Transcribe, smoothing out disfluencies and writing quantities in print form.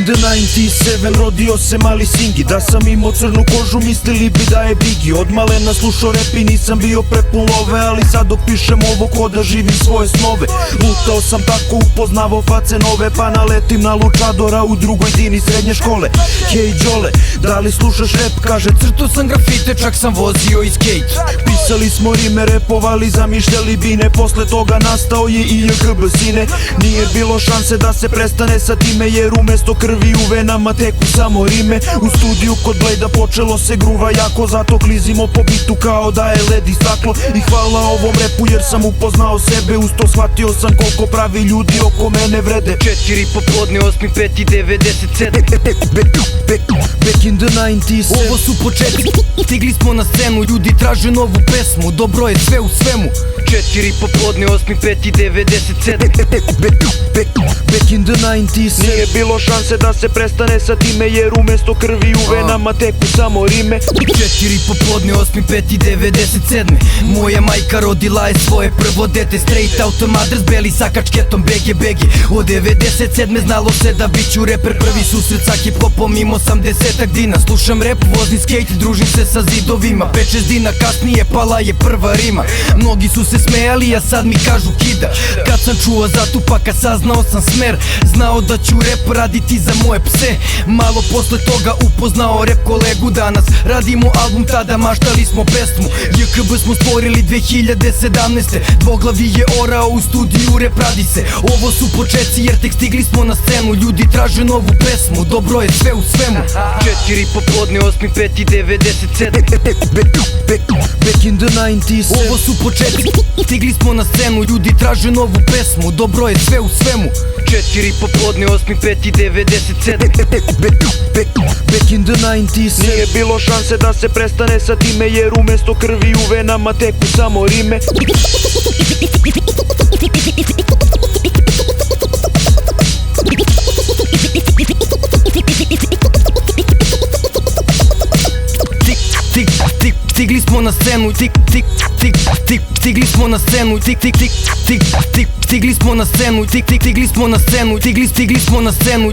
in the 97 rodio se mali Singi. Da sam imao crnu kožu mislili bi da je Bigi. Od malena slušao rap i nisam bio prepun love, ali sad opišem ovo ko da živim svoje snove. Lutao sam tako, upoznavao face nove, pa naletim na lučadora u drugoj dini srednje škole. Hej Đole, da li slušaš rap? Kaže, crtao sam grafite, čak sam vozio i skate. Pisali smo rime, repovali, zamišljali bine. Posle toga nastao je i JGB sine. Nije bilo šanse da se prestane sa time, jer umesto krvi u venama teku samo rime. U studiju kod Blejda počelo se gruva jako, zato klizimo po bitu kao da je led i staklo. I hvala ovom repu jer sam upoznao sebe, uz to shvatio sam koliko pravi ljudi oko mene vrede. 4 popodne, 8.5.97. Back in the 97. Ovo su početci, stigli smo na scenu, ljudi traže novu pesmu, dobro je sve u svemu. 4 popodne, 8.5.97. Back in the 97. Nije bilo šanse da se prestane sa time, jer umesto krvi u venama teku samo rime. 4 popodne, 8.5.97. Moja majka rodila je svoje prvo dete, straight out madres, beli sa kačketom, bege. Od 97. znalo se da bit ću reper, prvi susret sa hip-hopom imao sam 10 dina. Slušam rap, vozim skate, družim se sa zidovima. 5-6 dina kasnije pala je prva rima. Mnogi su se smejali, a sad mi kažu kida. Kad sam čuo za Tupaka, saznao sam smer. Znao da ću rap raditi za moje pse. Malo posle toga upoznao rap kolegu danas. Radimo album, tada maštali smo pesmu. JKB smo stvorili 2017. Dvoglavi je orao u studiju, rap radi se. Ovo su početci jer tek stigli smo na scenu. Ljudi traže novu pesmu, dobro je sve u svemu. 4 popodne, 8.5.97. Back in the 97. Ovo su početci, stigli smo na scenu. Ljudi traže novu pesmu, dobro je sve u svemu. 4 popodne, 8.5.97. Back in the 97. Nije bilo šanse da se prestane sa time, jer umesto krvi u venama teku samo rime. Stigli smo na scenu, stigli smo na scenu, stigli smo na scenu, stigli smo na scenu.